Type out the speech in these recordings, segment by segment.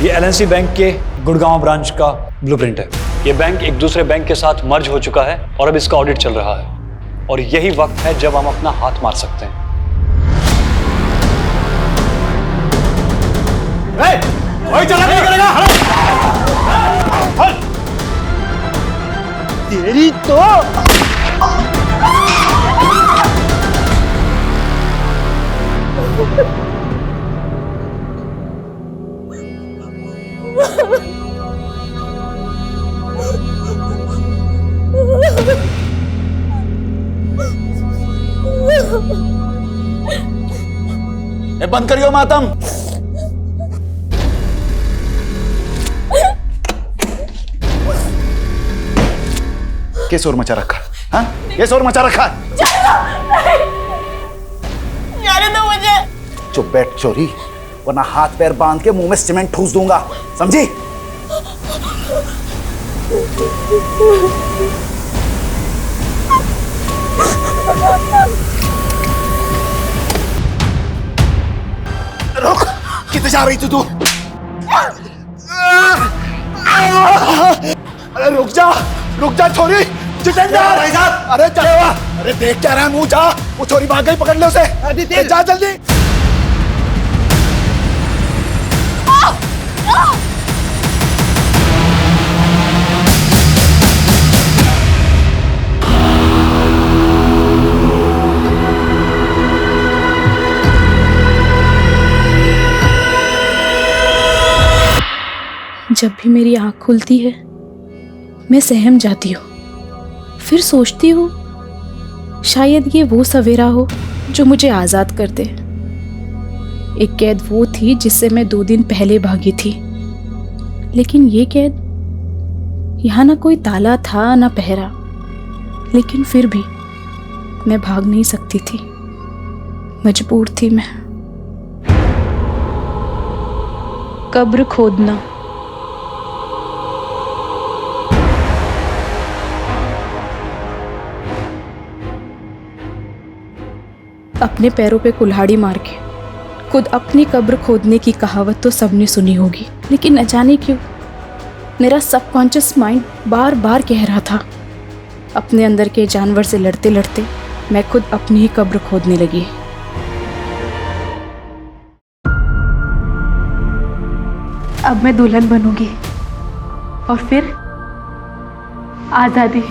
ये LNC bank के Gurgaon branch का ब्लूप्रिंट है। ये बैंक एक दूसरे बैंक के साथ मर्ज हो चुका है और अब इसका ऑडिट चल रहा है और यही वक्त है जब हम अपना हाथ मार सकते हैं। चला नहीं करेगा। तेरी तो बंद करियो मातम। क्या शोर मचा रखा? हाँ, ये शोर मचा रखा। जाने दो मुझे। चुप बैठ चोरी, वरना हाथ पैर बांध के मुंह में सीमेंट ठूस दूंगा, समझी? रुक, किधर जा रही थी तू? अरे रुक जा छोरी, जितेंद्र भाई साहब। अरे चले हुआ, अरे देख क्या रहा है, मुंह जा। वो छोरी भाग गई, पकड़ ले उसे। जा जल्दी। जब भी मेरी आँख खुलती है मैं सहम जाती हूँ, फिर सोचती हूँ शायद ये वो सवेरा हो जो मुझे आज़ाद कर दे। एक कैद वो थी जिससे मैं 2 दिन पहले भागी थी, लेकिन ये कैद यहाँ ना कोई ताला था ना पहरा, लेकिन फिर भी मैं भाग नहीं सकती थी, मजबूर थी मैं। कब्र खोदना। अपने पैरों पे कुल्हाड़ी मार के खुद अपनी कब्र खोदने की कहावत तो सबने सुनी होगी, लेकिन न जाने क्यों मेरा सबकॉन्शियस माइंड बार बार कह रहा था, अपने अंदर के जानवर से लड़ते लड़ते मैं खुद अपनी ही कब्र खोदने लगी। अब मैं दुल्हन बनूंगी और फिर आज़ादी।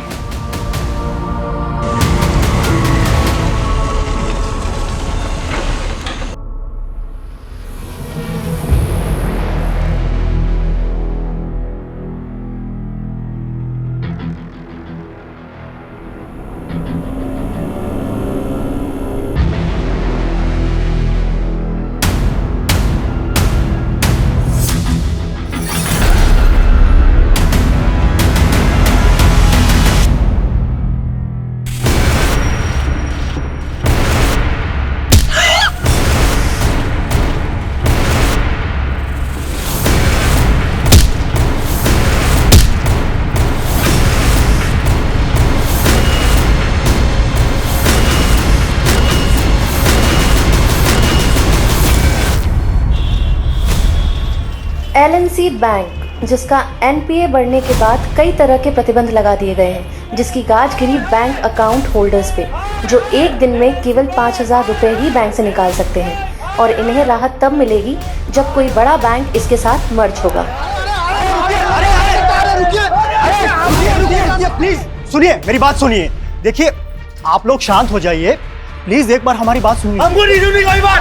एलएनसी बैंक, जिसका एनपीए बढ़ने के बाद कई तरह के प्रतिबंध लगा दिए गए हैं, जिसकी गाज गिरी बैंक अकाउंट होल्डर्स पे, जो एक दिन में केवल 5,000 रुपये ही बैंक से निकाल सकते हैं, और इन्हें राहत तब मिलेगी जब कोई बड़ा बैंक इसके साथ मर्ज होगा। प्लीज सुनिए, मेरी बात सुनिए। देखिए, आप लोग शांत हो जाइए प्लीज, एक बार हमारी बात सुनिए। हमको नहीं सुननी कोई बात।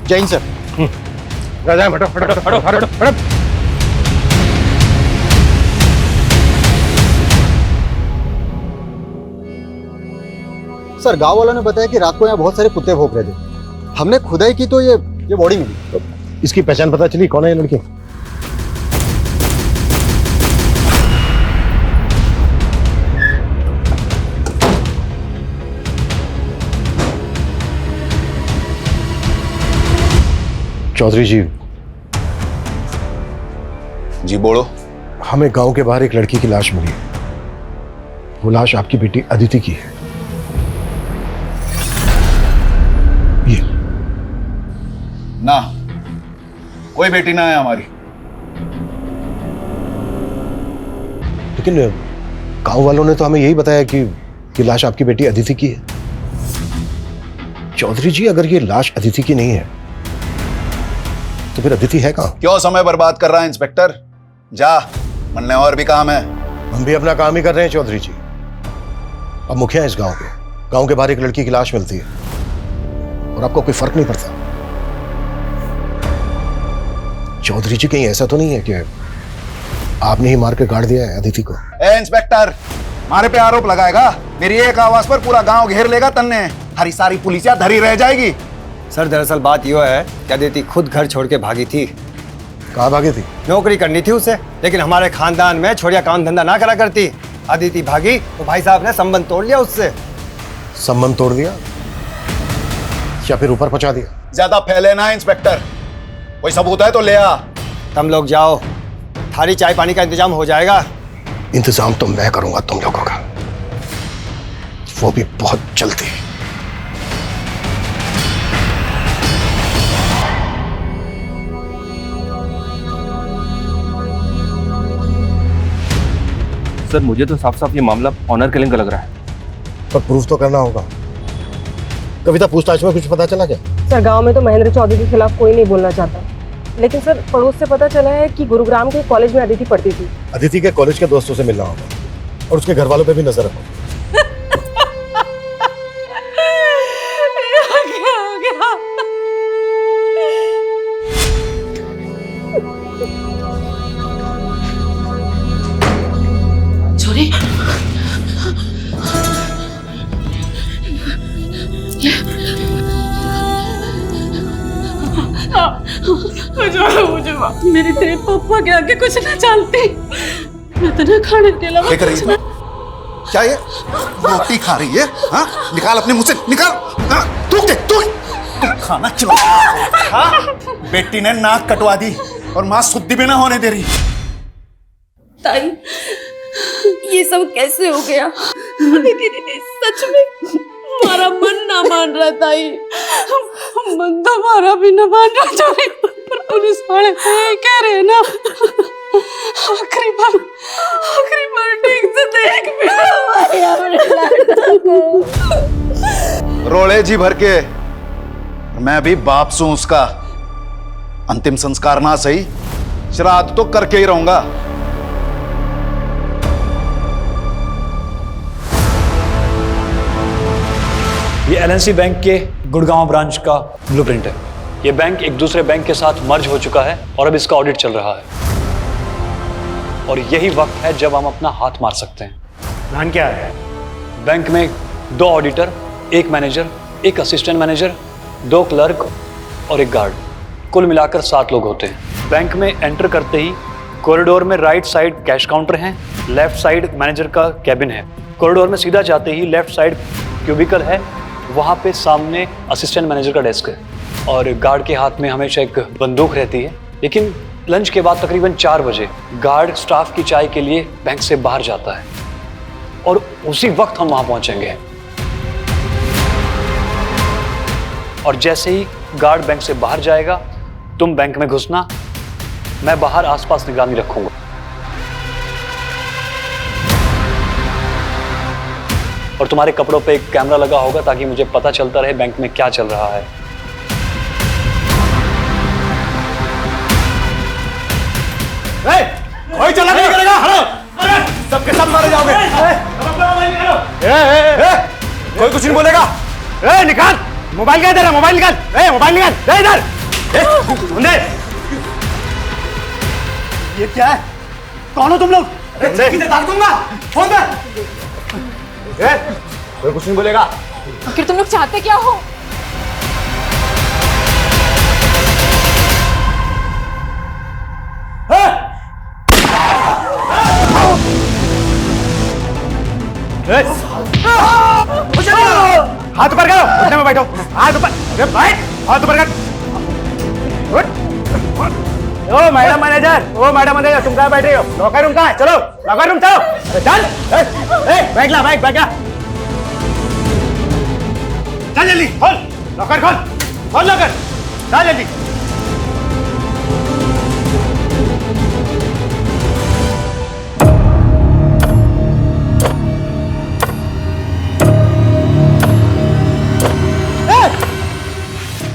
जैन सर, हटो हटो हटो हटो हटो। सर, गांव वालों ने बताया कि रात को यहाँ बहुत सारे कुत्ते भौंक रहे थे। हमने खुदाई की तो ये बॉडी मिली। इसकी पहचान पता चली? कौन है ये लड़की? चौधरी जी, जी बोलो। हमें गांव के बाहर एक लड़की की लाश मिली है। वो लाश आपकी बेटी अदिति की है। ये ना, कोई बेटी ना है हमारी। लेकिन गांव वालों ने तो हमें यही बताया कि ये लाश आपकी बेटी अदिति की है। चौधरी जी, अगर ये लाश अदिति की नहीं है तो फिर अदिति है कहां? क्यों समय बर्बाद कर रहा है इंस्पेक्टर? जा, मिलने और भी काम है। हम भी अपना काम ही कर रहे हैं चौधरी जी। अब मुखिया है इस गांव के। गांव के बाहर एक लड़की की लाश मिलती है और आपको कोई फर्क नहीं पड़ता। चौधरी जी, कहीं ऐसा तो नहीं है कि आपने ही मार के गाड़ दिया है अदिति को? ए इंस्पेक्टर, मारे पे आरोप लगाएगा? मेरी एक आवाज पर पूरा गांव घेर लेगा तन्ने। हरी सारी पुलिसिया धरी रह जाएगी। सर दरअसल बात यह है कि अदिति खुद घर छोड़ के भागी थी। कहाँ भागी थी? नौकरी करनी थी उसे, लेकिन हमारे खानदान में छोड़िया काम धंधा ना करा करती। अदिति भागी तो भाई साहब ने संबंध तोड़ लिया उससे। संबंध तोड़ दिया या फिर ऊपर पहुंचा दिया? ज्यादा फैले ना इंस्पेक्टर, कोई सबूत है तो ले आ। तुम लोग जाओ, थाली चाय पानी का इंतजाम हो जाएगा। इंतजाम तो मैं करूंगा तुम लोगों का, वो भी बहुत जल्दी। सर मुझे तो साफ साफ ये मामला ऑनर किलिंग का लग रहा है। पर प्रूफ तो करना होगा। कविता, पूछताछ में कुछ पता चला क्या? सर गांव में तो महेंद्र चौधरी के खिलाफ कोई नहीं बोलना चाहता, लेकिन सर पड़ोस से पता चला है कि गुरुग्राम के कॉलेज में अदिति पढ़ती थी। अदिति के कॉलेज के दोस्तों से मिलना होगा और उसके घर वालों पे भी नजर रखो। छोरी मेरी तेरे पापा के आगे कुछ ना चलती। मैं तो ना खाने के अलावा क्या कर रही है? क्या ये रोटी खा रही है? हाँ, निकाल अपने मुंह से, निकाल। हाँ, थूक दे, थूक। तू खाना चला। हाँ, बेटी ने नाक कटवा दी और माँ शुद्धि भी ना होने दे रही। ताई, ये सब कैसे हो गया? दीदी सच में हमारा मन ना मान रहा ताई। मन तो हमारा भी ना मान रहा छोरी, पर पुलिस वाले कह रहे हैं ना, आखिरी बार ठीक से देख भी हमारे लड़का को। रोले जी भर के, मैं भी बाप सू उसका। अंतिम संस्कार ना सही, श्राद्ध तो करके ही रहूंगा। ये एलएनसी बैंक के गुड़गांव ब्रांच का ब्लूप्रिंट है। ये बैंक एक दूसरे बैंक के साथ मर्ज हो चुका है और अब इसका ऑडिट चल रहा है। और यही वक्त है जब हम अपना हाथ मार सकते हैं। प्लान क्या है? बैंक में 2 auditor, 1 manager, 1 assistant manager, 2 clerk और 1 गार्ड, कुल मिलाकर 7 लोग होते हैं। बैंक में एंटर करते ही कॉरिडोर में राइट साइड कैश काउंटर है, लेफ्ट साइड मैनेजर का कैबिन है। कॉरिडोर में सीधा जाते ही लेफ्ट साइड क्यूबिकल है, वहाँ पे सामने असिस्टेंट मैनेजर का डेस्क है और गार्ड के हाथ में हमेशा एक बंदूक रहती है। लेकिन लंच के बाद तकरीबन 4 बजे गार्ड स्टाफ की चाय के लिए बैंक से बाहर जाता है और उसी वक्त हम वहाँ पहुँचेंगे। और जैसे ही गार्ड बैंक से बाहर जाएगा, तुम बैंक में घुसना, मैं बाहर आसपास निगरानी रखूंगा। और तुम्हारे कपड़ों पे एक कैमरा लगा होगा ताकि मुझे पता चलता रहे बैंक में क्या चल रहा है। कोई चला नहीं करेगा। हेलो, सबके सब मारे जाओगे। कोई कुछ नहीं बोलेगा। निकाल मोबाइल, क्या इधर है? मोबाइल निकाल, मोबाइल निकाल, इधर। ये क्या है? कौन हो तुम लोग? डाल दूंगा फोन पे। कोई कुछ नहीं बोलेगा। आखिर तुम लोग चाहते क्या हो? हाथ ऊपर करो, घुटने में बैठो। हाथ ऊपर, बैठ, हाथ ऊपर कर। ओ मैडम मैनेजर तुम कहाँ बैठे हो? लॉकर रूम कहाँ है? चलो लॉकर रूम चलो। अरे चल बैठ ला चल जल्दी खोल लॉकर खोल लॉकर चल जल्दी।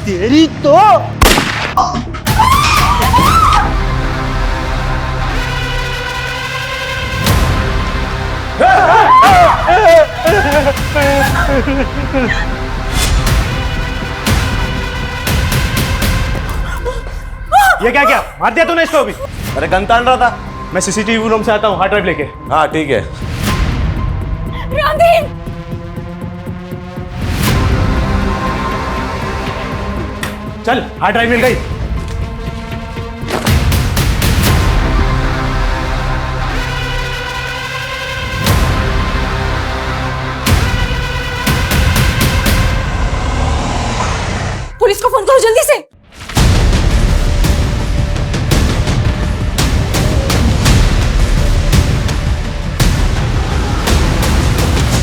तेरी तो ये क्या मार दिया तूने इसको भी? अरे गन तान रहा था। मैं सीसीटीवी रूम से आता हूँ, हार्ड ड्राइव लेके। हाँ ठीक है। राधे चल हार्ड ड्राइव मिल गई। पुलिस को फोन करो जल्दी से।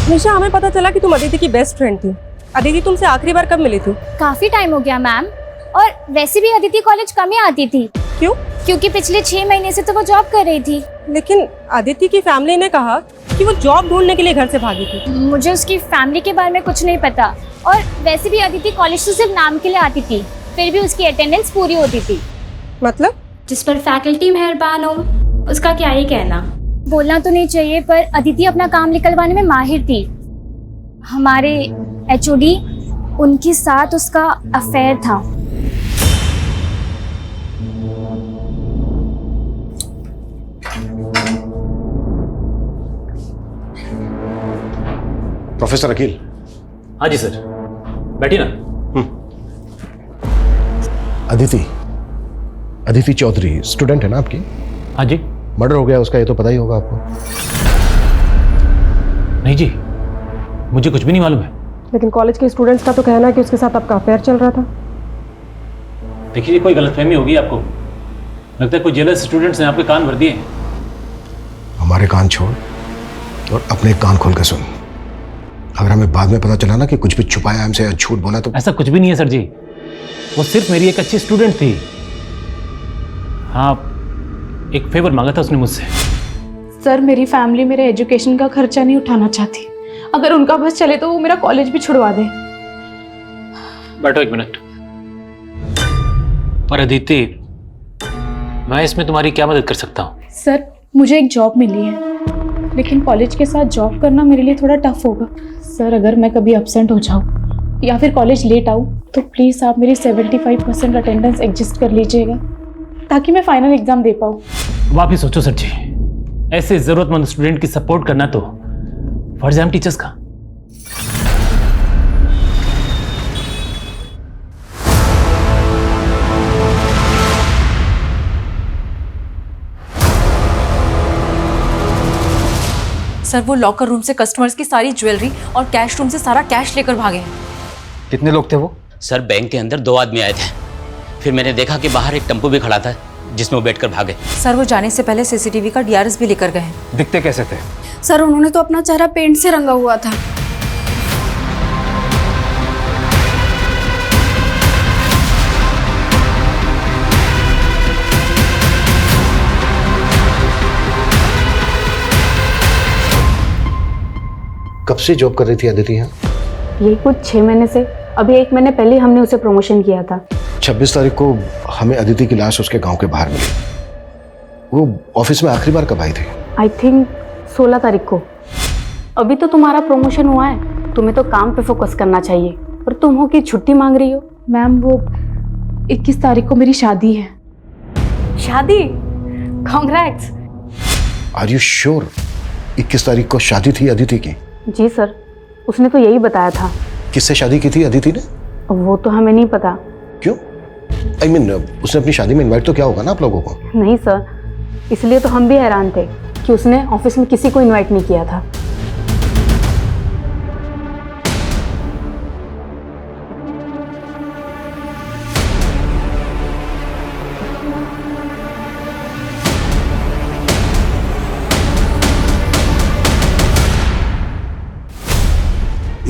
निशा, हमें पता चला कि तुम अदिति की बेस्ट फ्रेंड थी। अदिति तुमसे आखिरी बार कब मिली थी? काफी टाइम हो गया मैम, और वैसे भी अदिति कॉलेज कम ही आती थी। क्यों? क्योंकि पिछले 6 महीने से तो वो जॉब कर रही थी। लेकिन अदिति की फैमिली ने कहा कि वो जॉब ढूंढने के लिए घर से भागी थी। मुझे उसकी फैमिली के बारे में कुछ नहीं पता, और वैसे भी अदिति कॉलेज तो सिर्फ नाम के लिए आती थी, फिर भी उसकी अटेंडेंस पूरी होती थी। मतलब? जिस पर फैकल्टी मेहरबान हो उसका क्या ही कहना। बोलना तो नहीं चाहिए, पर अदिति अपना काम निकलवाने में माहिर थी। हमारे HOD उनके साथ उसका अफेयर था। प्रोफेसर अकील। हाँ जी सर, बैठिए ना। अदिति चौधरी स्टूडेंट है ना आपकी? हाँ जी। मर्डर हो गया उसका, ये तो पता ही होगा आपको। नहीं जी, मुझे कुछ भी नहीं मालूम है। लेकिन कॉलेज के स्टूडेंट्स का तो कहना है कि उसके साथ आपका अफेयर चल रहा था। देखिए, कोई गलतफहमी होगी आपको। लगता है कोई जेलस स्टूडेंट्स ने आपके कान भर दिए। हमारे कान छोड़ और अपने कान खोल के सुन। अगर हमें बाद में पता चला ना कि कुछ भी छुपाया हमसे या झूठ बोला तो। ऐसा कुछ भी नहीं है सर जी, वो सिर्फ मेरी एक अच्छी स्टूडेंट थी। हाँ, एक फेवर मांगा था उसने मुझसे। सर, मेरी फैमिली मेरे एजुकेशन का खर्चा नहीं उठाना चाहती। अगर उनका बस चले तो वो मेरा कॉलेज भी छुड़वा दे। बैठो एक मिनट। पर अदिति, मैं इसमें तुम्हारी क्या मदद कर सकता हूँ? सर, मुझे एक जॉब मिली है, लेकिन कॉलेज के साथ जॉब करना मेरे लिए थोड़ा टफ होगा। सर, अगर मैं कभी एब्सेंट हो जाऊँ या फिर कॉलेज लेट आऊँ तो प्लीज़ आप मेरी 75% अटेंडेंस एडजस्ट कर लीजिएगा, ताकि मैं फाइनल एग्जाम दे पाऊँ। अब आप ही सोचो सर जी, ऐसे जरूरतमंद स्टूडेंट की सपोर्ट करना तो फर्ज है हम टीचर्स का। सर, वो लॉकर रूम से कस्टमर्स की सारी ज्वेलरी और कैश रूम से सारा कैश लेकर भागे हैं। कितने लोग थे वो? सर, बैंक के अंदर 2 आदमी आए थे, फिर मैंने देखा कि बाहर एक टेम्पो भी खड़ा था जिसमें वो बैठकर भागे। सर, वो जाने से पहले CCTV का DRS भी लेकर गए हैं। दिखते कैसे थे? सर, उन्होंने तो अपना चेहरा पेंट से रंगा हुआ था। कब से जॉब कर रही थी अदिति यहाँ? यही कुछ 6 महीने से। अभी 1 महीने पहले हमने उसे प्रमोशन किया था। 26 तारीख को हमें अदिति की लाश उसके गांव के बाहर मिली। वो ऑफिस में आखिरी बार कब आई थी? आई थिंक 16 तारीख को। अभी तो तुम्हारा प्रमोशन हुआ है, तुम्हें तो काम पे फोकस करना चाहिए, और तुम हो कि छुट्टी मांग रही हो। मैम, वो 21 तारीख को मेरी शादी है। शादी? कांग्रेट्स। आर यू श्योर 21 तारीख को शादी थी अदिति की? जी सर, उसने तो यही बताया था। किससे शादी की थी अदिति ने? वो तो हमें नहीं पता। क्यों? I mean, उसने अपनी शादी में इनवाइट तो किया होगा ना आप लोगों को? नहीं सर, इसलिए तो हम भी हैरान थे कि उसने ऑफिस में किसी को इनवाइट नहीं किया था।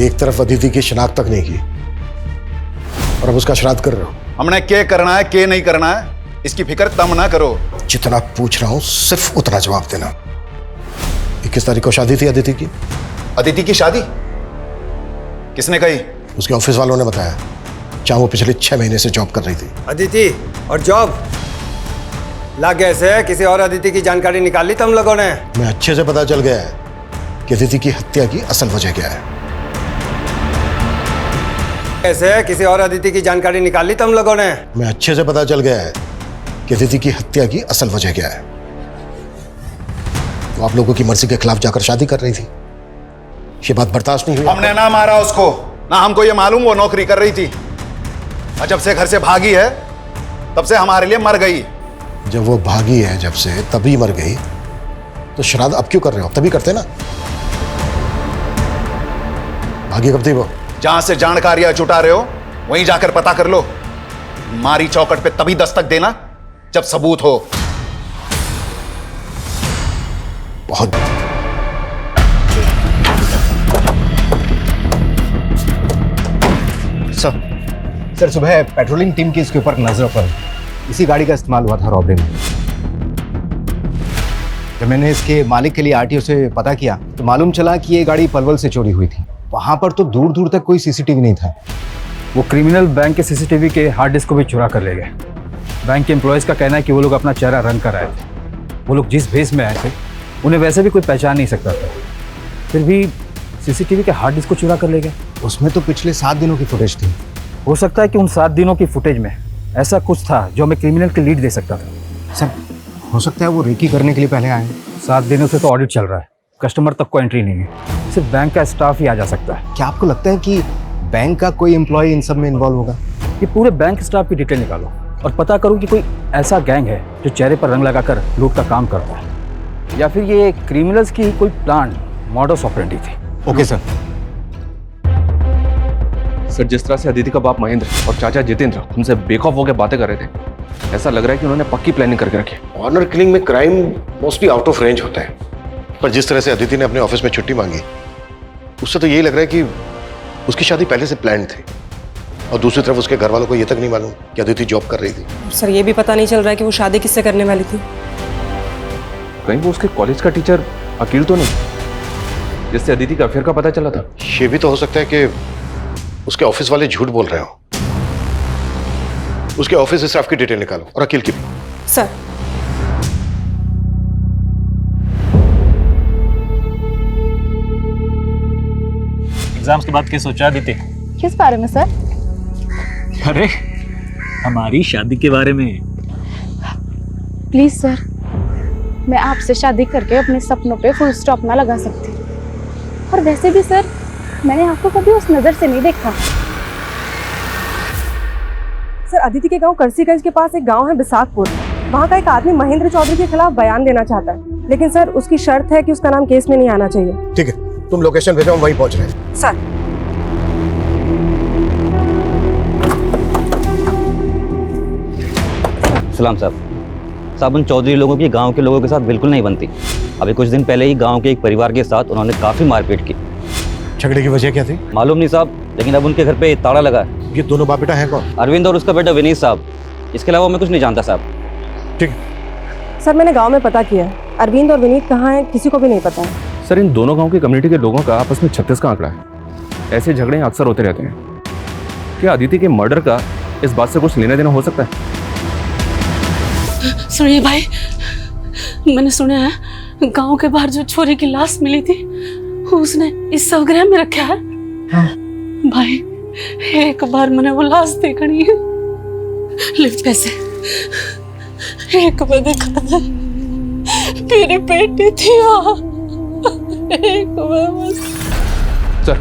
एक तरफ अदिति की शिनाख्त तक नहीं की और अब उसका श्राद्ध कर रहे हो। हमने क्या करना है क्या नहीं करना है इसकी फिक्र तम ना करो। जितना पूछ रहा हूं सिर्फ उतना जवाब देना। 21 तारीख को शादी थी अदिति की। अदिति की शादी किसने कही? उसके ऑफिस वालों ने बताया, जहां वो पिछले 6 महीने से जॉब कर रही थी। अदिति और जॉब लग गए से किसी और अदिति की जानकारी निकाल ली तुम लोगों ने? मैं अच्छे से पता चल गया है कि अदिति की हत्या की असल वजह क्या है। ऐसे किसी और अदिति की जानकारी निकाल ली तुम लोगों ने? मैं अच्छे से पता चल गया है कि अदिति की हत्या की असल वजह क्या है। वो आप लोगों की मर्जी के खिलाफ जाकर शादी कर रही थी। ये बात बर्दाश्त नहीं हुई। हमने ना मारा उसको, ना हमको ये मालूम वो नौकरी कर रही थी। और जब से घर से भागी है तब से हमारे लिए मर गई। जब वो भागी है जब से तभी मर गई, तो श्राद्ध अब क्यों कर रहे हो? तभी करते ना। भागी कब थी वो? जहां से जानकारियां जुटा रहे हो वहीं जाकर पता कर लो। मारी चौकट पे तभी दस्तक देना जब सबूत हो। बहुत सर सुबह पेट्रोलिंग टीम की इसके ऊपर नजर पड़ी। इसी गाड़ी का इस्तेमाल हुआ था रॉबरी में। जब मैंने इसके मालिक के लिए आरटीओ से पता किया तो मालूम चला कि ये गाड़ी पलवल से चोरी हुई थी। वहां पर तो दूर दूर तक कोई सीसीटीवी नहीं था। वो क्रिमिनल बैंक के सीसीटीवी के हार्ड डिस्क को भी चुरा कर ले गए। बैंक के एम्प्लॉयज़ का कहना है कि वो लोग अपना चेहरा रंग कर आए थे। वो लोग जिस भेस में आए थे उन्हें वैसे भी कोई पहचान नहीं सकता था, फिर भी सीसीटीवी के हार्ड डिस्क को चुरा कर ले गए। उसमें तो पिछले 7 दिनों की फुटेज थी। हो सकता है कि उन 7 दिनों की फुटेज में ऐसा कुछ था जो हमें क्रिमिनल की लीड दे सकता था। सर हो सकता है वो रेकी करने के लिए पहले आए। 7 दिनों से तो ऑडिट चल रहा है, कस्टमर तक को एंट्री नहीं है, सिर्फ बैंक का स्टाफ ही आ जा सकता है। क्या आपको लगता है कि बैंक का कोई एम्प्लॉय इन सब में इन्वॉल्व होगा? ये पूरे बैंक स्टाफ की डिटेल निकालो और पता करो कि कोई ऐसा गैंग है जो चेहरे पर रंग लगाकर लूट का काम करता है, या फिर ये क्रिमिनल्स की कोई प्लान मॉडस ऑपरेंडी थी। Okay sir. सर, जिस तरह से अदिति का बाप महेंद्र और चाचा जितेंद्र उनसे बेखौफ होकर बातें कर रहे थे, ऐसा लग रहा है कि उन्होंने पक्की प्लानिंग करके रखी है। ऑनर किलिंग में crime mostly out of range होता है, पर जिस तरह से अदिति ने अपने ऑफिस में छुट्टी मांगी उससे तो यही लग रहा है कि उसकी शादी पहले से प्लान थी। और दूसरी तरफ उसके घर वालों को ये तक नहीं मालूम कि अदिति जॉब कर रही थी। सर ये भी पता नहीं चल रहा है कि वो शादी किससे करने वाली थी। कहीं वो उसके कॉलेज का टीचर अकील तो नहीं, जिससे अदिति का अफेयर का पता चला था? ये भी तो हो सकता है कि उसके ऑफिस वाले झूठ बोल रहे हो। उसके ऑफिस स्टाफ की डिटेल निकालो और अकील की भी। सर एग्जाम्स के बाद क्या सोचा अदिति? किस बारे में सर? अरे हमारी शादी के बारे में। प्लीज सर, मैं आपसे शादी करके अपने सपनों पे फुल स्टॉप ना लगा सकती। और वैसे भी सर, मैंने आपको कभी उस नजर से नहीं देखा। सर अदिति के गांव करसीगंज के पास एक गांव है बिसाकपुर। वहां का एक आदमी महेंद्र चौधरी के खिलाफ बयान देना चाहता है, लेकिन सर उसकी शर्त है कि उसका नाम केस में नहीं आना चाहिए। ठीक है, तुम लोकेशन भेजो, हम वहीं पहुंच रहे हैं। सर सलाम साहब, उन चौधरी लोगों की गांव के लोगों के साथ बिल्कुल नहीं बनती। अभी कुछ दिन पहले ही गांव के एक परिवार के साथ उन्होंने काफी मारपीट की। झगड़े की वजह क्या थी? मालूम नहीं साहब, लेकिन अब उनके घर पे ताला लगा है। ये दोनों बाप बेटा हैं कौन? अरविंद और उसका बेटा विनीत साहब। इसके अलावा मैं कुछ नहीं जानता साहब। ठीक है सर, मैंने गांव में पता किया है, अरविंद और विनीत कहाँ हैं किसी को भी नहीं पता है। सर, इन दोनों गांव की कम्युनिटी के लोगों का आपस में 36 का आंकड़ा है। ऐसे झगड़े अक्सर होते रहते हैं। क्या अदिति के मर्डर का इस बात से कुछ लेना देना हो सकता है? सुनिए भाई, मैंने सुना है गांव के बाहर जो छोरी की लाश मिली थी उसने इस शवगृह में रखा है। भाई एक बार मैंने वो लाश देखनी है। ले पैसे, एक बार देखा था मेरी बेटी थी वहाँ, एक बार बस। सर,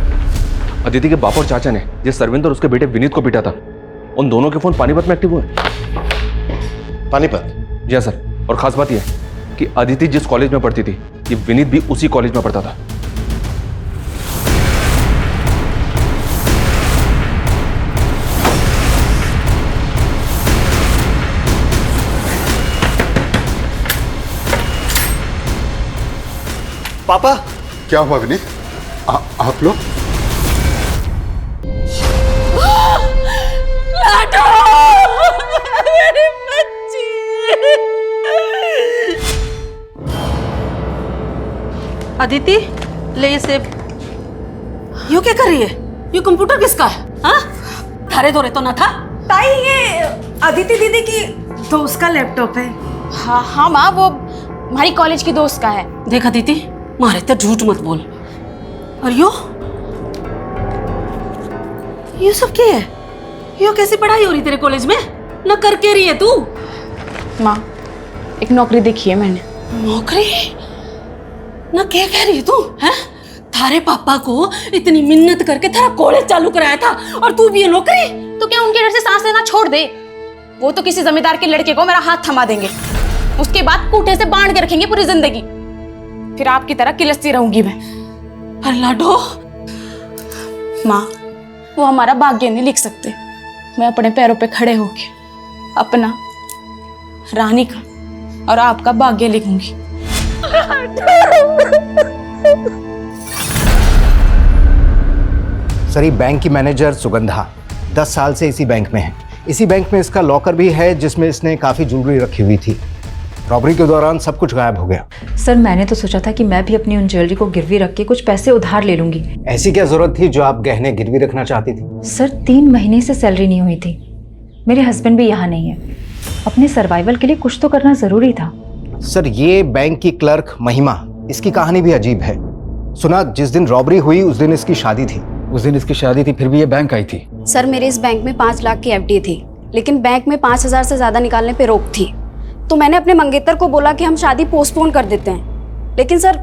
अदिति के बाप और चाचा ने जिस अरविंद और उसके बेटे विनीत को पीटा था, उन दोनों के फोन पानीपत में एक्टिव हुए। पानीपत? जी सर, और खास बात यह कि अदिति जिस कॉलेज में पढ़ती थी, ये विनीत भी उसी कॉलेज में पढ़ता था। पापा, क्या हुआ विनीत? आप लोग? अदिति ले ये सेब। यू क्या कर रही है? ये कंप्यूटर किसका है? हाँ, धारे धोरे तो ना था। ताई ये अदिति दीदी की दोस्त का लैपटॉप है। हाँ हाँ माँ, वो हमारी कॉलेज की दोस्त का है। देख अदिति, मारे तो झूठ मत बोल। और यो सब क्या है? यो कैसी पढ़ाई हो रही तेरे कॉलेज में? न करके रही है तू? माँ, एक नौकरी देखी है मैंने। नौकरी? न क्या कह रही है तू? हैं? थारे पापा को इतनी मिन्नत करके थारा कॉलेज चालू कराया था और तू भी ये नौकरी? तो क्या उनके डर से सांस लेना छोड़ दे? वो तो किसी जमींदार के लड़के को मेरा हाथ थमा देंगे, उसके बाद कूटे से बांध के रखेंगे पूरी जिंदगी। फिर आपकी तरह किलसती रहूंगी मैं। अरे लाडो। माँ, वो हमारा भाग्य नहीं लिख सकते। मैं अपने पैरों पे खड़े होके अपना, रानी का और आपका भाग्य लिखूंगी। सर, ये बैंक की मैनेजर सुगंधा 10 साल से इसी बैंक में है। इसी बैंक में इसका लॉकर भी है जिसमें इसने काफ़ी ज्वेलरी रखी हुई थी। रॉबरी के दौरान सब कुछ गायब हो गया। सर, मैंने तो सोचा था कि मैं भी अपनी उन ज्वेलरी को गिरवी रख के कुछ पैसे उधार ले लूंगी। ऐसी क्या जरूरत थी जो आप गहने गिरवी रखना चाहती थी? सर, 3 महीने से सैलरी नहीं हुई थी। मेरे हस्बैंड भी यहाँ नहीं है। अपने सर्वाइवल के लिए कुछ तो करना जरूरी था। सर, ये बैंक की क्लर्क महिमा, इसकी कहानी भी अजीब है। सुना जिस दिन रॉबरी हुई उस दिन इसकी शादी थी। उस दिन इसकी शादी थी, फिर भी ये बैंक आई थी। सर, मेरे इस बैंक में 5 लाख की एफडी थी, लेकिन बैंक में 5,000 से ज्यादा निकालने पे रोक थी। तो मैंने अपने मंगेतर को बोला कि हम शादी पोस्टपोन कर देते हैं, लेकिन सर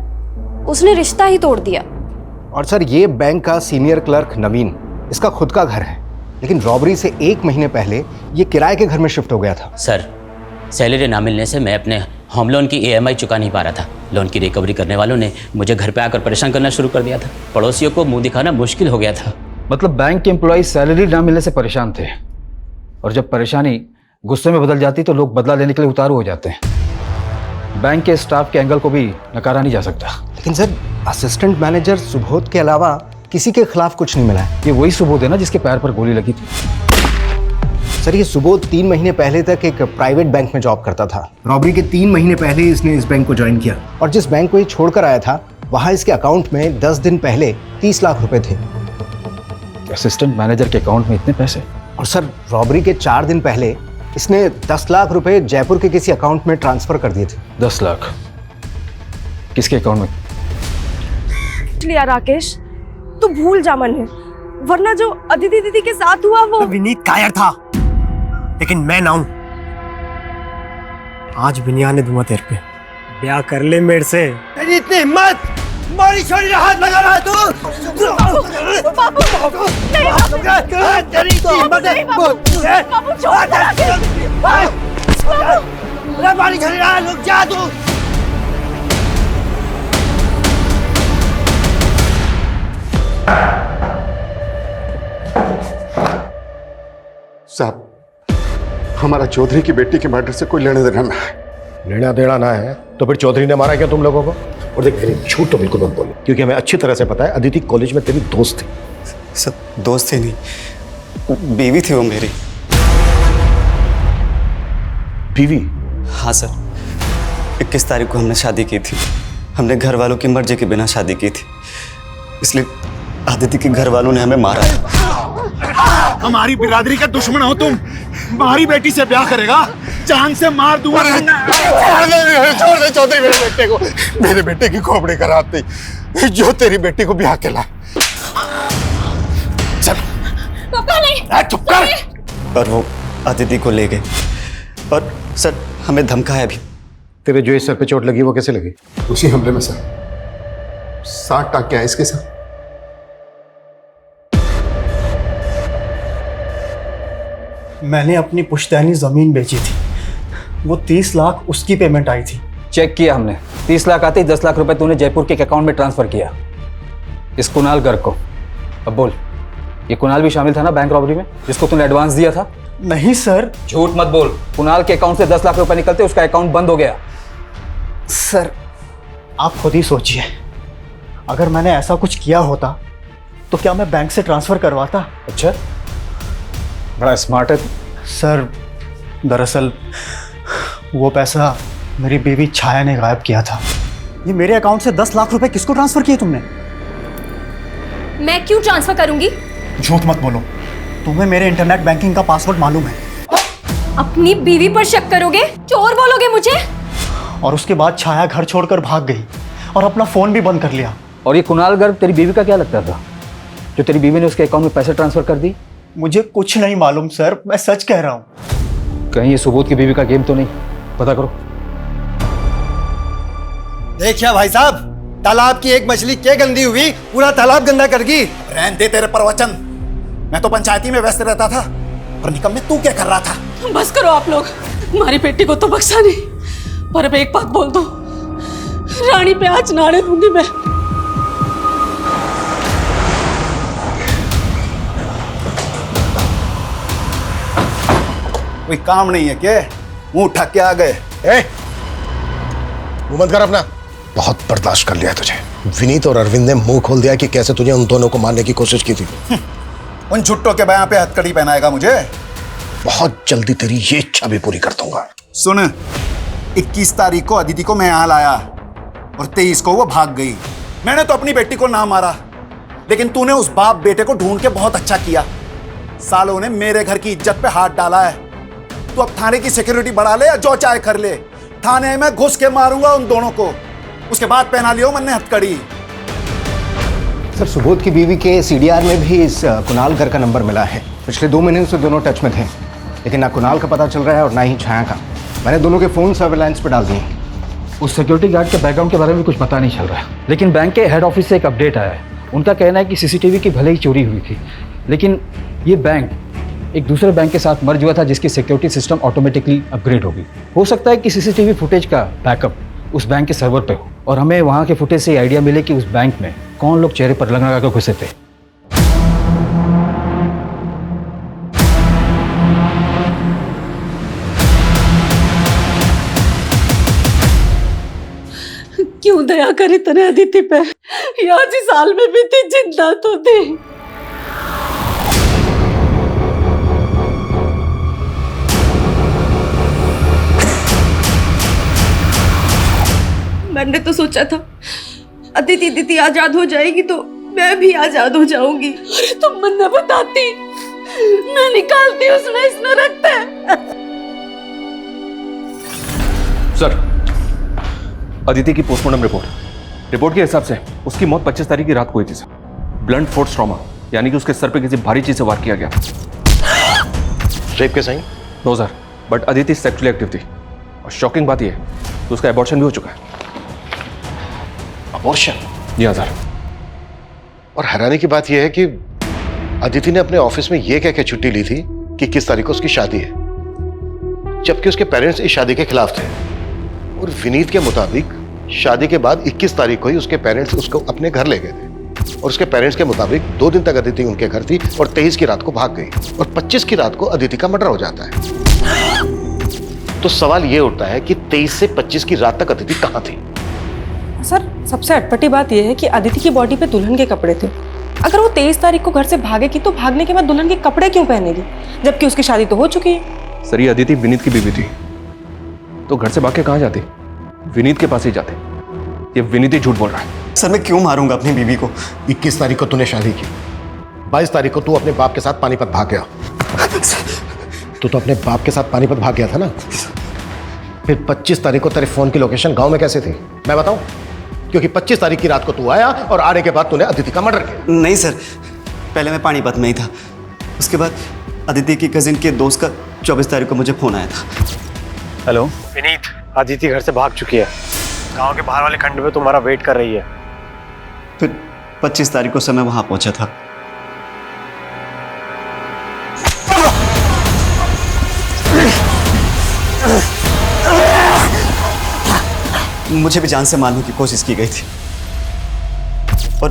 उसने रिश्ता ही तोड़ दिया। और सर, ये बैंक का सीनियर क्लर्क नवीन, इसका खुद का घर है, लेकिन रॉबरी से 1 महीने पहले ये किराए के घर में शिफ्ट हो गया था। सर, सैलरी ना मिलने से मैं अपने होम लोन की EMI चुका नहीं पा रहा था। लोन की रिकवरी करने वालों ने मुझे घर पे आकर परेशान करना शुरू कर दिया था। पड़ोसियों को मुंह दिखाना मुश्किल हो गया था। मतलब बैंक के एम्प्लॉय सैलरी ना मिलने से परेशान थे, और जब परेशानी गुस्से में बदल जाती तो लोग बदला लेने के लिए उतारू हो जाते हैं। बैंक के स्टाफ के एंगल को भी नकारा नहीं जा सकता। लेकिन सर, असिस्टेंट मैनेजर सुबोध के अलावा किसी के खिलाफ कुछ नहीं मिला है। ये वही सुबोध है ना जिसके पैर पर गोली लगी थी? सर, ये सुबोध 3 महीने पहले तक एक प्राइवेट बैंक में जॉब करता था। रॉबरी के 3 महीने पहले इसने इस बैंक को ज्वाइन किया, और जिस बैंक को ये छोड़कर आया था वहां इसके अकाउंट में 10 दिन पहले 30 लाख रुपए थे। असिस्टेंट मैनेजर के अकाउंट में इतने पैसे? और सर, रॉबरी के 4 दिन पहले इसने 10 लाख रुपए जयपुर के किसी अकाउंट में ट्रांसफर कर दिए थे। 10 लाख किसके अकाउंट में? लिया राकेश, तू भूल जा मन है, वरना जो अदिति दीदी के साथ हुआ वो। विनीत कायर था, लेकिन मैं ना हूं। आज बिनिया ने दूंगा तेरे पे। ब्याह कर ले मेरे से। तेरी इतनी हिम्मत, मारी छोरी हाथ लगा रहा है तू। बाबू, तेरी हिम्मत है। बाबू छोड़ दे राकेश। मारी छोरी रहा है, रुक जा तू। साहब, हमारा चौधरी की बेटी के मर्डर से कोई लेना देना ना है। लेना देना ना है तो फिर चौधरी ने मारा क्या तुम लोगों को? और देख, मेरी झूठ तो बिल्कुल मत बोलो, क्योंकि हमें अच्छी तरह से पता है अदिति कॉलेज में तेरी दोस्त थी। सब दोस्त थे नहीं, बीवी थी वो मेरी। बीवी? हाँ सर, 21 तारीख को हमने शादी की थी। हमने घर वालों की मर्जी के बिना शादी की थी, इसलिए अदिति के घर वालों ने हमें मारा है। हमारी बिरादरी का दुश्मन हो तुम। हमारी बेटी से ब्याह करेगा, जान से मार दूंगा। छोड़ दे चौधरी मेरे बेटे को। मेरे बेटे की खोपड़ी कराती जो तेरी बेटी को ब्याह के ला। चल। पापा नहीं। चुप कर। और वो अदिति को ले गए, और सर हमें धमकाया भी। तेरे जो इस सर पे चोट लगी वो कैसे लगी? उसी हमले में सर 60 टाँके आए इसके साथ। मैंने अपनी पुश्तैनी जमीन बेची थी, वो 30 लाख उसकी पेमेंट आई थी। चेक किया हमने, 30 लाख आते ही 10 लाख रुपए तूने जयपुर के अकाउंट में ट्रांसफर किया इस कुणाल गर्ग को। अब बोल, ये कुणाल भी शामिल था ना बैंक रॉबरी में जिसको तूने एडवांस दिया था? नहीं सर। झूठ मत बोल। कुणाल के अकाउंट से 10 लाख रुपए निकलते उसका अकाउंट बंद हो गया। सर, आप खुद ही सोचिए, अगर मैंने ऐसा कुछ किया होता तो क्या मैं बैंक से ट्रांसफर करवाता? अच्छा, बड़ा स्मार्ट है सर। दरअसल वो पैसा मेरी बीवी छाया ने गायब किया था। ये मेरे अकाउंट से 10 लाख रुपए किसको ट्रांसफर किए तुमने? मैं क्यों ट्रांसफर करूंगी? झूठ मत बोलो, तुम्हें मेरे इंटरनेट बैंकिंग का पासवर्ड मालूम है। अपनी बीवी पर शक करोगे? चोर बोलोगे मुझे? और उसके बाद छाया घर छोड़कर भाग गई और अपना फोन भी बंद कर लिया। और ये कुणाल गर्ग तेरी बीवी का क्या लगता था जो तेरी बीवी ने उसके अकाउंट में पैसे ट्रांसफर कर दी? मुझे कुछ नहीं मालूम सर, मैं सच कह रहा हूँ। कहीं ये सुबोध की बीवी का गेम तो नहीं? पता करो। देखिए भाई साहब, तालाब की एक मछली क्या गंदी हुई, पूरा तालाब गंदा कर गई। रहने दे तेरे प्रवचन, मैं तो पंचायती में व्यस्त रहता था और निकम्मे तू क्या कर रहा था? बस करो आप लोग, हमारी बेटी को तो बख्शा नहीं, पर अब एक बात बोल दो, रानी पे आज नाड़े दूंगी मैं। कोई काम नहीं है क्या? मुंह उठा के आ गए। मुंह बंद कर अपना। बहुत बर्दाश्त कर लिया तुझे। विनीत और अरविंद ने मुंह खोल दिया कि कैसे तुझे उन दोनों को मारने की कोशिश की थी। उन छुट्टों के बयां पे हथकड़ी पहनाएगा मुझे? बहुत जल्दी तेरी ये इच्छा भी पूरी कर दूंगा। सुन, 21 तारीख को अदिति को मैं यहाँ लाया और 23 को वो भाग गई। मैंने तो अपनी बेटी को ना मारा, लेकिन तूने उस बाप बेटे को ढूंढ के बहुत अच्छा किया। सालों ने मेरे घर की इज्जत पे हाथ डाला है। तू अब थाने की सिक्योरिटी बढ़ा ले या जो चाहे कर ले, थाने में घुस के मारूंगा उन दोनों को। उसके बाद पहना लियो मैंने हथकड़ी। सर, सुबोध की बीवी के सीडीआर में भी इस कुणाल घर का नंबर मिला है। पिछले 2 महीने से दोनों टच में थे, लेकिन ना कुणाल का पता चल रहा है और ना ही छाया का। मैंने दोनों के फोन सर्विलांस पे डाल दिए। उस सिक्योरिटी गार्ड के बैकग्राउंड के बारे में कुछ पता नहीं चल रहा है, लेकिन बैंक के हेड ऑफिस से एक अपडेट आया है। उनका कहना है कि सीसीटीवी की भले ही चोरी हुई थी, लेकिन ये बैंक एक दूसरे बैंक के साथ मर्ज हुआ था जिसकी सिक्योरिटी सिस्टम ऑटोमेटिकली अपग्रेड होगी। हो सकता है कि सीसीटीवी फुटेज का बैकअप उस बैंक के सर्वर पे हो और हमें वहाँ के फुटेज से आइडिया मिले कि उस बैंक में कौन लोग चेहरे पर रंग लगा कर घुसे थे। क्यों दया करे तने अदिति पे? यहाँ जी साल में भी थी, जिंदा तो थी। मैंने तो सोचा था अदिति आजाद हो जाएगी तो मैं भी आजाद हो जाऊंगी। अरे तुम मन न बताती, मैं निकालती उसमें इसमें रखते। सर, अदिति की पोस्टमार्टम रिपोर्ट के हिसाब से उसकी मौत 25 तारीख की रात को हुई थी सर। ब्लंट फोर्स ट्रॉमा, यानी कि उसके सर पे किसी भारी चीज से वार किया गया। रेप के sign? No sir, but Aditi sexually active थी और शॉकिंग बात यह है तो उसका एबॉर्शन भी हो चुका है। अबॉर्शन? जी हाँ सर। और हैरानी की बात यह है कि अदिति ने अपने ऑफिस में यह कह के छुट्टी ली थी कि 21 तारीख को उसकी शादी है, जबकि उसके पेरेंट्स इस शादी के खिलाफ थे। और विनीत के मुताबिक शादी के बाद 21 तारीख को ही उसके पेरेंट्स उसको अपने घर ले गए थे और उसके पेरेंट्स के मुताबिक 2 दिन तक अदिति उनके घर थी और 23 की रात को भाग गई और 25 की रात को अदिति का मर्डर हो जाता है। तो सवाल यह उठता है कि 23 से 25 की रात तक अदिति कहां थी? सर, सबसे अटपटी बात यह है कि अदिति की बॉडी पे दुल्हन के कपड़े थे। अगर वो 23 तारीख को घर से भागेगी तो भागने के बाद दुल्हन के कपड़े क्यों पहनेगी, जबकि उसकी शादी तो हो चुकी है। सर, ये अदिति विनीत की बीवी थी, तो घर से भाग के कहां जाती? विनीत के पास ही जाते। ये विनीत ही झूठ बोल रहा है। सर, मैं क्यों मारूंगा अपनी बीवी को? 21 तारीख को तूने शादी की, 22 तारीख को तू अपने बाप के साथ पानीपत भाग गया। तू तो अपने बाप के साथ पानीपत भाग गया था ना? फिर 25 तारीख को तेरे फोन की लोकेशन गांव में कैसे थी मैं बताऊं? क्योंकि 25 तारीख की रात को तू आया और आने के बाद तूने अदिति का मर्डर किया। नहीं सर, पहले मैं पानीपत में ही था। उसके बाद अदिति की कजिन के दोस्त का 24 तारीख को मुझे फोन आया था। हेलो विनीत, अदिति घर से भाग चुकी है। गांव के बाहर वाले खंड में तुम्हारा वेट कर रही है। फिर 25 तारीख को मैं वहां पहुंचा था। मुझे भी जान से मारने की कोशिश की गई थी और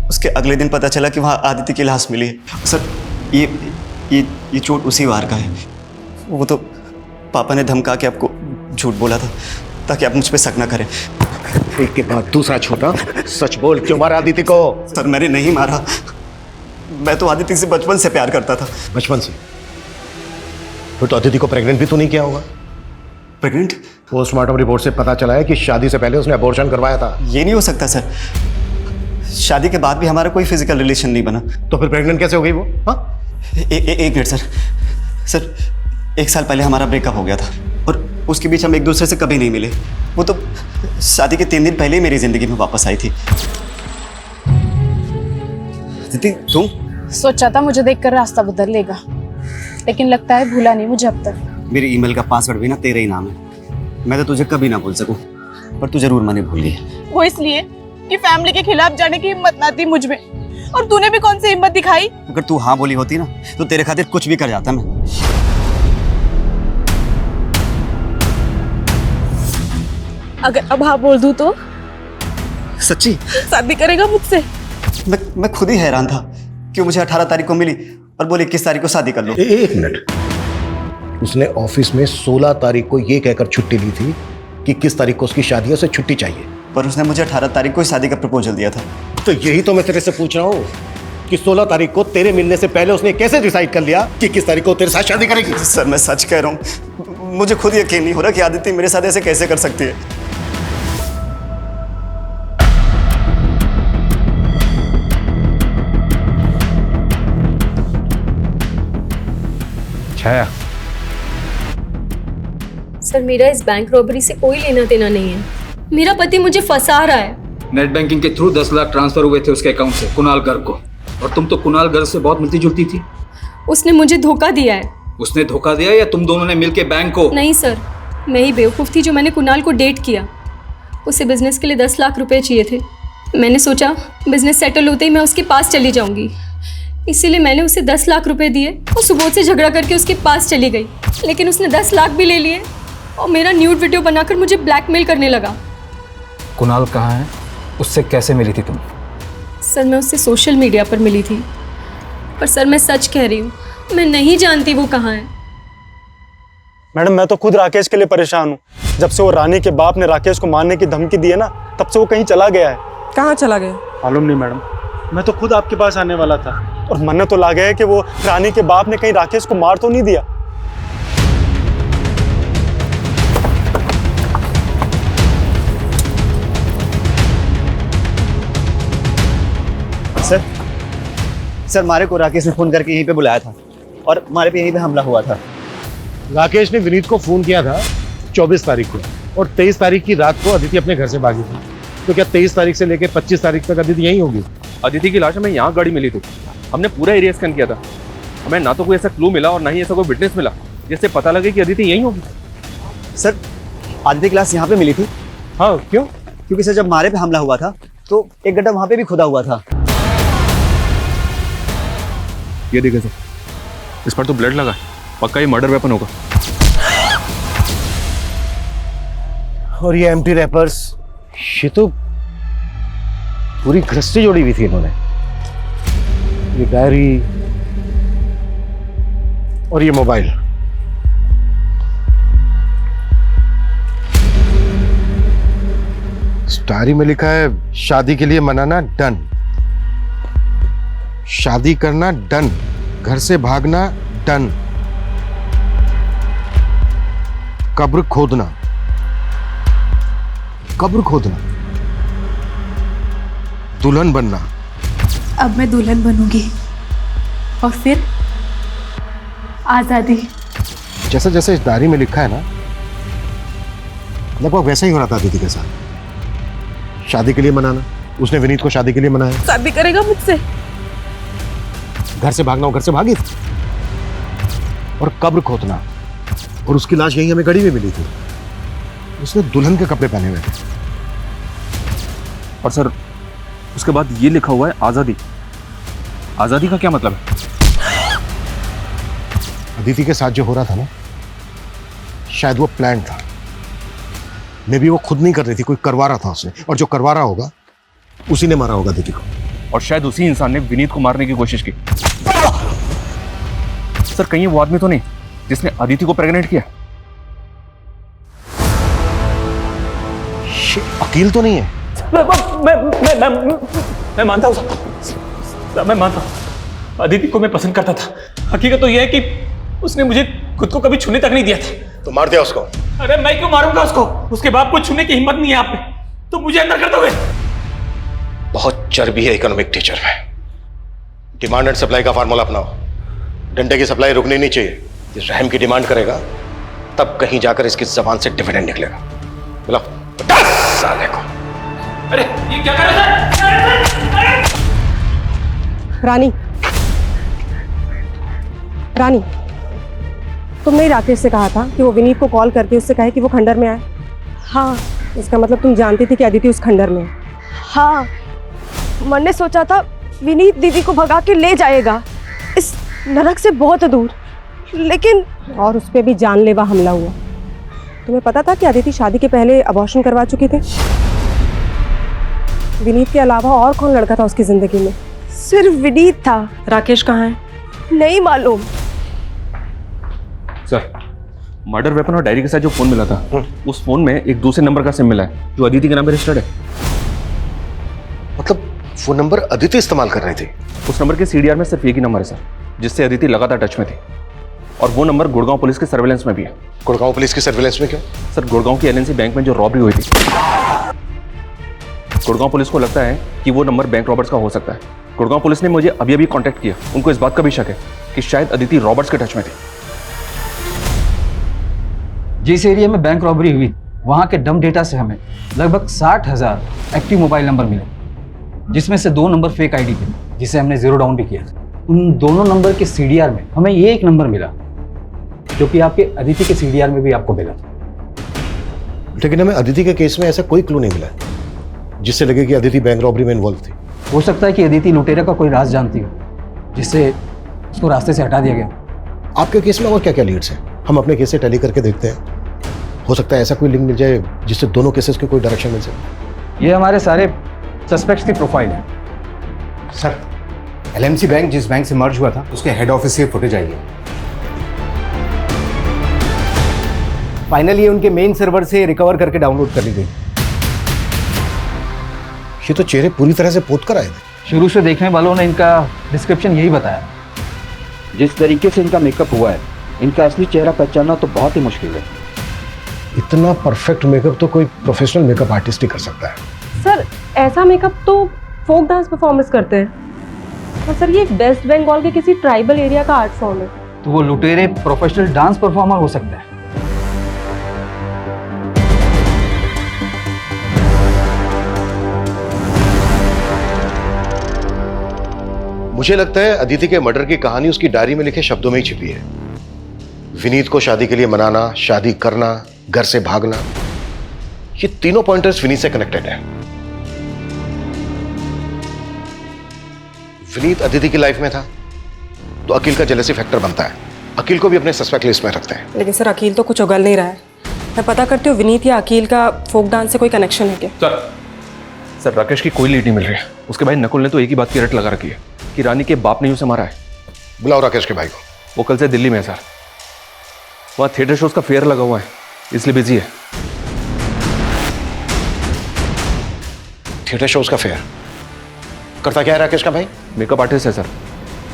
उसके अगले दिन पता चला कि वहां आदिति की लाश मिली है। सर, ये चोट उसी वार का है। वो तो पापा ने धमका के आपको झूठ बोला था ताकि आप मुझ पे शक ना करें। एक के बाद दूसरा छोटा सच बोल, क्यों मारा आदिति को? सर, मैंने नहीं मारा। मैं तो आदिति से बचपन से प्यार करता था। बचपन से? फिर तो अदिति को प्रेग्नेंट भी तो नहीं किया होगा? प्रेग्नेंट? पोस्टमार्टम रिपोर्ट से पता चला है कि शादी से पहले उसने अबॉर्शन करवाया था। ये नहीं हो सकता सर, शादी के बाद भी हमारा कोई फिजिकल रिलेशन नहीं बना। तो फिर प्रेग्नेंट कैसे हो गई वो? एक मिनट सर, 1 साल पहले हमारा ब्रेकअप हो गया था और उसके बीच हम एक दूसरे से कभी नहीं मिले। वो तो शादी के 3 दिन पहले ही मेरी जिंदगी में वापस आई थी। दीदी तुम? सोचा था मुझे देखकर रास्ता बदल लेगा, लेकिन लगता है भूला नहीं मुझे अब तक। मेरी ईमेल का पासवर्ड भी ना तेरे ही नाम है। मैं तो तुझे कभी ना भूल सकूं, पर तू जरूर मैंने भूल गई। वो इसलिए कि फैमिली के खिलाफ जाने की हिम्मत ना थी मुझ में, और तूने भी कौन सी हिम्मत दिखाई? अगर तू हाँ बोली होती ना तो तेरे खातिर कुछ भी कर जाता मैं। अगर अब हाँ बोल दूं तो? सच्ची? शादी करेगा मुझसे? मैं खुद ही हैरान था कि मुझे 18 तारीख को मिली और बोले 21 तारीख को शादी कर लो। एक मिनट, उसने ऑफिस में 16 तारीख को ये कहकर छुट्टी ली थी कि किस तारीख को उसकी शादी है, उसे छुट्टी चाहिए। पर उसने मुझे 18 तारीख को शादी का प्रपोजल दिया था। तो यही तो मैं तेरे से पूछ रहा हूँ कि 16 तारीख को तेरे मिलने से पहले उसने कैसे डिसाइड कर लिया कि किस तारीख को तेरे साथ शादी करेगी? सर मैं सच कह रहा हूँ, मुझे खुद यकीन नहीं हो रहा कि आदित्य मेरे साथ ऐसे कैसे कर सकती है। छाया, सर मेरा इस बैंक रॉबरी से कोई लेना देना नहीं है। मेरा पति मुझे फंसा रहा है। नेट बैंकिंग के थ्रू 10 लाख ट्रांसफर हुए थे उसके अकाउंट से कुणाल गर्ग को, और तुम तो कुणाल गर्ग से बहुत मिलती जुलती थी। उसने मुझे धोखा दिया है। उसने धोखा दिया या तुम दोनों ने मिलके बैंक को? नहीं सर, मैं ही बेवकूफ़ थी जो मैंने कुणाल को डेट किया। उसे बिजनेस के लिए 10 लाख रुपए चाहिए थे। मैंने सोचा बिजनेस सेटल होते ही मैं उसके पास चली जाऊंगी, इसीलिए मैंने उसे 10 लाख रुपए दिए और सुबोध से झगड़ा करके उसके पास चली गई। लेकिन उसने 10 लाख भी ले लिए और मेरा न्यूड वीडियो बनाकर मुझे ब्लैकमेल करने लगा। कुणाल कहाँ है? उससे कैसे मिली थी तुम? सर मैं उससे सोशल मीडिया पर मिली थी, पर सर मैं सच कह रही हूँ, मैं नहीं जानती वो कहाँ है। मैडम मैं तो खुद राकेश के लिए परेशान हूँ। जब से वो रानी के बाप ने राकेश को मारने की धमकी दी है ना, तब से वो कहीं चला गया है। कहाँ चला गया? मालूम नहीं मैडम, मैं तो खुद आपके पास आने वाला था और मन तो ला गया है कि वो रानी के बाप ने कहीं राकेश को मार तो नहीं दिया। सर मारे को राकेश ने फोन करके यहीं पे बुलाया था और मारे पे यहीं पे हमला हुआ था। राकेश ने विनीत को फोन किया था 24 तारीख को, और 23 तारीख की रात को अदिति अपने घर से भागी थी। तो क्या 23 तारीख से लेकर 25 तारीख तक अदिति यहीं होगी? अदिति की लाश हमें यहाँ गाड़ी मिली थी। हमने पूरा एरिया स्कैन किया था। हमें ना तो कोई ऐसा क्लू मिला और ना ही ऐसा कोई विटनेस मिला जिससे पता लगे कि अदिति यहीं होगी। सर आदित्य की लाश यहाँ पे मिली थी। हाँ क्यों? क्योंकि सर जब मारे पे हमला हुआ था तो एक गड्ढा वहाँ पे भी खुदा हुआ था। ये देखिए सर, इस पर तो ब्लड लगा है, पक्का ये मर्डर वेपन होगा। और ये एम्प्टी रैपर्स, ये तो पूरी गृहस्थी जोड़ी हुई थी इन्होंने। ये डायरी और ये मोबाइल, इस डायरी में लिखा है शादी के लिए मनाना डन, शादी करना डन, घर से भागना डन, कब्र खोदना, कब्र खोदना, दुल्हन बनना। अब मैं दुल्हन बनूंगी और फिर आजादी। जैसा जैसे इस डायरी में लिखा है ना, लगभग वैसा ही हो रहा था दीदी के साथ। शादी के लिए मनाना, उसने विनीत को शादी के लिए मनाया। शादी करेगा मुझसे? घर से भागना, वो घर से भागी थी। और कब्र खोदना, और उसकी लाश यहीं हमें गड़ी में मिली थी। उसने दुल्हन के कपड़े पहने हुए थे। और सर उसके बाद ये लिखा हुआ है आजादी। आजादी का क्या मतलब है? अदिति के साथ जो हो रहा था ना, शायद वो प्लान था। मे भी वो खुद नहीं कर रही थी, कोई करवा रहा था उसे, और जो करवा रहा होगा उसी ने मारा होगा अदिति को। और शायद उसी इंसान ने विनीत को मारने की कोशिश की। सर कहीं वो आदमी तो नहीं जिसने अदिति को प्रेग्नेंट किया? वकील तो नहीं है? मैं मानता हूँ साहब, मैं मानता हूँ। अदिति को मैं पसंद करता था। हकीकत तो यह है कि उसने मुझे खुद को कभी छूने तक नहीं दिया था। तो मार दिया उसको? अरे मैं क्यों मारूंगा उसको? उसके बाप को छूने की हिम्मत नहीं है आप में, तो मुझे अंदर कर दोगे? बहुत चर्बी है इकोनॉमिक टीचर में। डिमांड एंड सप्लाई का फार्मूला अपनाओ। डंडे की सप्लाई रुकनी नहीं चाहिए। इस रहम की डिमांड करेगा तब कहीं जाकर इसकी जबान से डिविडेंड निकलेगा। बोलो साले को। अरे ये क्या कर रहे हैं? रानी, रानी, तुमने ही राकेश से कहा था कि वो विनीत को कॉल करके उससे कहे कि वो खंडर में आए। हाँ इसका मतलब तुम जानती थी कि अदिति उस खंडर में है। हाँ, मन ने सोचा था विनीत दीदी को भगा के ले जाएगा इस नरक से बहुत दूर, लेकिन और उस पर भी जानलेवा हमला हुआ। तुम्हें पता था कि अदिति शादी के पहले अबॉर्शन करवा चुकी थी? विनीत के अलावा और कौन लड़का था उसकी जिंदगी में? सिर्फ विनीत था। राकेश कहाँ है? नहीं मालूम। सर, मर्डर वेपन और डायरी के साथ जो फोन मिला था, उस फोन में एक दूसरे नंबर का सिम मिला है जो अदिति के नाम पे रजिस्टर्ड है। मतलब फोन नंबर अदिति इस्तेमाल कर रही थी? उस नंबर के सीडीआर में सिर्फ एक ही नंबर है सर, जिससे अदिति लगातार टच में थी, और वो नंबर गुड़गांव पुलिस के सर्वेलेंस में भी है। गुड़गांव पुलिस की सर्वेलेंस में क्यों? सर, गुड़गांव की एलएनसी बैंक में जो रॉबरी हुई थी, गुड़गांव पुलिस को लगता है कि वो नंबर बैंक रॉबर्ट्स का हो सकता है। गुड़गांव पुलिस ने मुझे अभी अभी कांटेक्ट किया। उनको इस बात का भी शक है कि शायद अदिति रॉबर्ट्स के टच में थी। जिस एरिया में बैंक रॉबरी हुई वहाँ के डम डेटा से हमें लगभग 60,000 एक्टिव मोबाइल नंबर मिले, जिसमें से 2 नंबर फेक आईडी थे जिसे हमने जीरो डाउन भी किया था। उन दोनों नंबर के सीडीआर में हमें ये एक नंबर मिला जो कि आपके अदिति के सीडीआर में भी आपको मिला था। लेकिन हमें अदिति के केस में ऐसा कोई क्लू नहीं मिला जिससे लगे कि अदिति बैंक रॉबरी में इन्वॉल्व थी। हो सकता है कि अदिति लुटेरा का कोई राज जानती हो जिससे उसको रास्ते से हटा दिया गया। आपके केस में और क्या क्या लीड्स हैं? हम अपने केस से टैली करके देखते हैं, हो सकता है ऐसा कोई लिंक मिल जाए जिससे दोनों केसेस को कोई डायरेक्शन मिल सके। ये हमारे सारे सस्पेक्ट्स की प्रोफाइल है। सर, एलएमसी बैंक जिस बैंक से मर्ज हुआ था उसके हेड ऑफिस से फुटेज आई है। फाइनली उनके मेन सर्वर से रिकवर करके डाउनलोड कर ली गई। ये तो चेहरे पूरी तरह से पोत कर आए थे। शुरू से देखने वालों ने इनका डिस्क्रिप्शन यही बताया। जिस तरीके से इनका मेकअप हुआ है, इनका असली चेहरा पहचानना तो बहुत ही मुश्किल है। इतना परफेक्ट मेकअप तो कोई प्रोफेशनल मेकअप आर्टिस्ट ही कर सकता है। सर, ऐसा मेकअप तो फोक डांस परफॉर्मेंस करते हैं। और सर, ये वेस्ट बंगाल के किसी ट्राइबल एरिया का आर्ट फॉर्म है। तो वो लुटेरे प्रोफेशनल डांस परफॉर्मर हो सकता है। मुझे लगता है अदिति के मर्डर की कहानी उसकी डायरी में लिखे शब्दों में ही छिपी है। विनीत को शादी के लिए मनाना, शादी करना, घर से भागना, ये तीनों पॉइंटर्स विनीत से कनेक्टेड है। विनीत अदिति की लाइफ में था तो अकील का जेलसी फैक्टर बनता है। अकील को भी अपने सस्पेक्ट लिस्ट में रखते हैं। लेकिन सर, अकील तो कुछ उगल नहीं रहा है। मैं पता करती हूँ विनीत या अकील का फोक डांस से कोई कनेक्शन है क्या? सर, राकेश की कोई लीड नहीं मिल रही है। उसके भाई नकुल ने तो एक ही बात की रट लगा रखी है कि रानी के बाप ने उसे मारा है। बुलाओ राकेश के भाई को। वो कल से दिल्ली में है सर, वहाँ थिएटर शोज का फेयर लगा हुआ है, इसलिए बिजी है। थिएटर शोज का फेयर करता क्या है राकेश का भाई? मेकअप आर्टिस्ट है सर।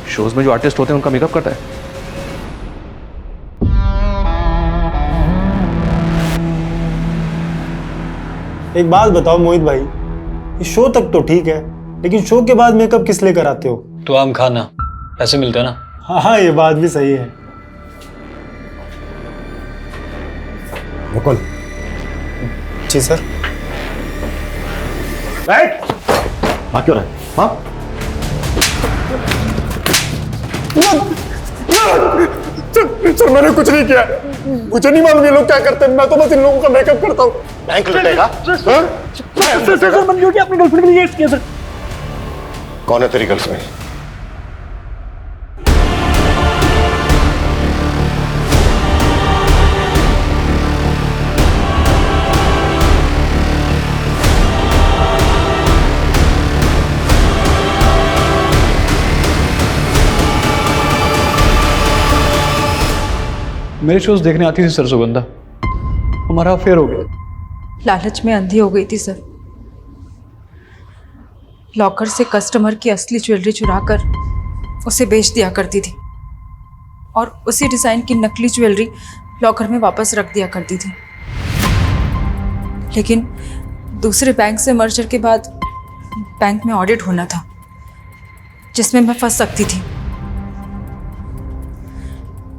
शोज में जो आर्टिस्ट होते हैं उनका मेकअप करता है। एक बात बताओ मोहित भाई, ये शो तक तो ठीक है, लेकिन शो के बाद मेकअप किस लिए कराते हो? तो आम खाना पैसे मिलते हैं ना। हाँ, ये बात भी सही है। मुकुल। जी सर। बैठ। हाँ क्यों रहे? हाँ सर, मैंने कुछ नहीं किया। मुझे नहीं मालूम ये लोग क्या करते हैं। मैं तो बस इन लोगों का मेकअप करता हूँ। बैंक लुटेगा? सर, मैंने जो किया अपनी गर्लफ्रेंड के लिए किया सर। कौन है तेरी गर्लफ्रेंड? मेरे शोज देखने आती थी सर सुगंधा, हमारा अफेयर हो गया। लालच में अंधी हो गई थी सर। लॉकर से कस्टमर की असली ज्वेलरी चुराकर उसे बेच दिया करती थी और उसी डिज़ाइन की नकली ज्वेलरी लॉकर में वापस रख दिया करती थी। लेकिन दूसरे बैंक से मर्जर के बाद बैंक में ऑडिट होना था जिसमें मैं फंस सकती थी।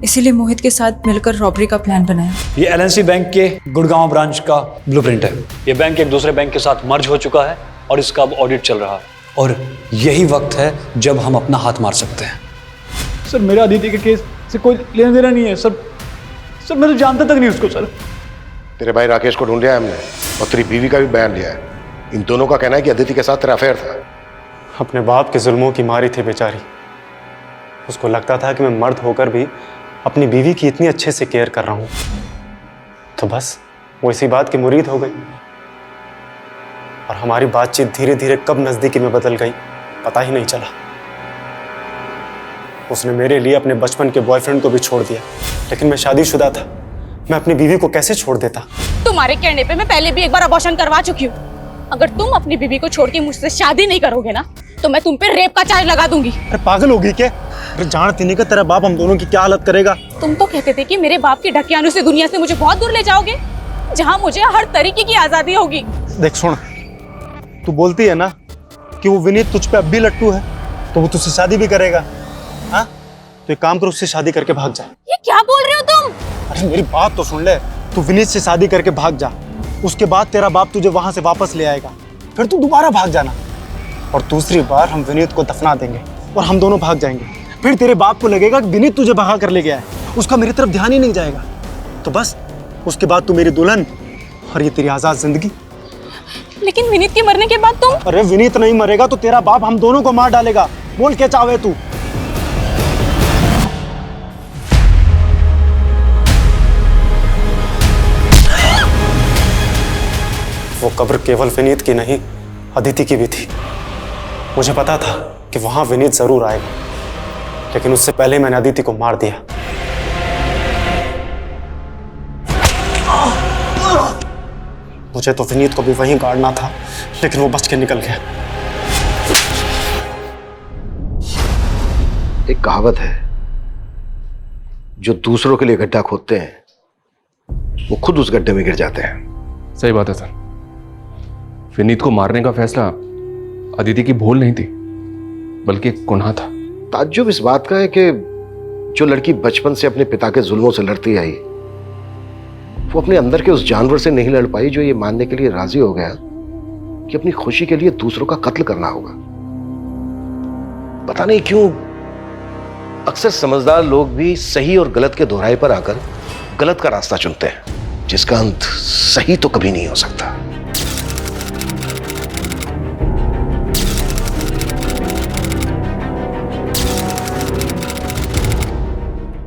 इसीलिए मोहित के साथ मिलकर रॉबरी का प्लान बनाया। ये एलएनसी बैंक के गुड़गांव ब्रांच का ब्लूप्रिंट है। ये बैंक एक दूसरे बैंक के साथ मर्ज हो चुका है और इसका अब ऑडिट चल रहा है और यही वक्त है जब हम अपना हाथ मार सकते हैं। सर मेरा अदिति के केस से कोई लेना देना नहीं है सर। सर मैं तो जानता तक नहीं उसको। सर तेरे भाई राकेश को ढूंढ लिया हमने और तेरी बीवी का भी बयान लिया है। इन दोनों का कहना है कि अदिति के साथ तेरा अफेयर था। अपने बाप के जुल्मों की मारी थी बेचारी। उसको लगता था कि मैं मर्द होकर भी अपनी बीवी की इतनी अच्छे से केयर कर रहा हूं, तो बस वो इसी बात की मुरीद हो गई और हमारी बातचीत धीरे धीरे कब नजदीकी में बदल गई पता ही नहीं चला। उसने मेरे लिए अपने बचपन के बॉयफ्रेंड को भी छोड़ दिया, लेकिन मैं शादीशुदा था। मैं अपनी बीवी को कैसे छोड़ देता? तुम्हारे कहने पे मैं पहले भी एक बार अबॉर्शन करवा चुकी हूँ। अगर तुम अपनी बीवी को छोड़ के मुझसे शादी नहीं करोगे ना तो मैं तुम पे रेप का चार्ज लगा दूंगी। अरे पागल होगी क्या? अरे जानती नहीं कि तेरा बाप हम दोनों की क्या हालत करेगा। तुम तो कहते थे कि मेरे बाप के ढकियानों से दुनिया से मुझे बहुत दूर ले जाओगे, जहाँ मुझे हर तरीके की आजादी होगी। देख सुन, तू बोलती है ना कि वो विनीत तुझ पे अब भी लट्टू है, तो वो तुझसे शादी भी करेगा। हाँ तो एक काम कर, उससे शादी करके भाग जा। ये क्या बोल रहे हो तुम? अरे मेरी बात तो सुन ले। तू विनीत से शादी करके भाग जा, उसके बाद तेरा बाप तुझे वहां से वापस ले आएगा, फिर तू दोबारा भाग जाना और दूसरी बार हम विनीत को दफना देंगे और हम दोनों भाग जाएंगे। फिर तेरे बाप को लगेगा कि विनीत तुझे भगा कर ले गया है, उसका मेरी तरफ ध्यान ही नहीं जाएगा। तो बस उसके बाद तू मेरी दुल्हन और ये तेरी आजाद जिंदगी। लेकिन विनीत के मरने के बाद तुम? अरे विनीत नहीं मरेगा तो तेरा बाप हम दोनों को मार डालेगा। बोल क्या चाहे तू। वो कब्र केवल विनीत की नहीं, अदिति की भी थी। मुझे पता था कि वहां विनीत जरूर आएगा, लेकिन उससे पहले मैंने अदिति को मार दिया। मुझे तो विनीत को भी वहीं गाड़ना था, लेकिन वो बच के निकल गया। एक कहावत है, जो दूसरों के लिए गड्ढा खोदते हैं वो खुद उस गड्ढे में गिर जाते हैं। सही बात है सर। विनीत को मारने का फैसला अदिति की भूल नहीं थी, बल्कि एक गुनाह था। ताज्जुब इस बात का है कि जो लड़की बचपन से अपने पिता के जुल्मों से लड़ती आई, वो अपने अंदर के उस जानवर से नहीं लड़ पाई जो ये मानने के लिए राजी हो गया कि अपनी खुशी के लिए दूसरों का कत्ल करना होगा। पता नहीं क्यों अक्सर समझदार लोग भी सही और गलत के दोहराए पर आकर गलत का रास्ता चुनते हैं, जिसका अंत सही तो कभी नहीं हो सकता।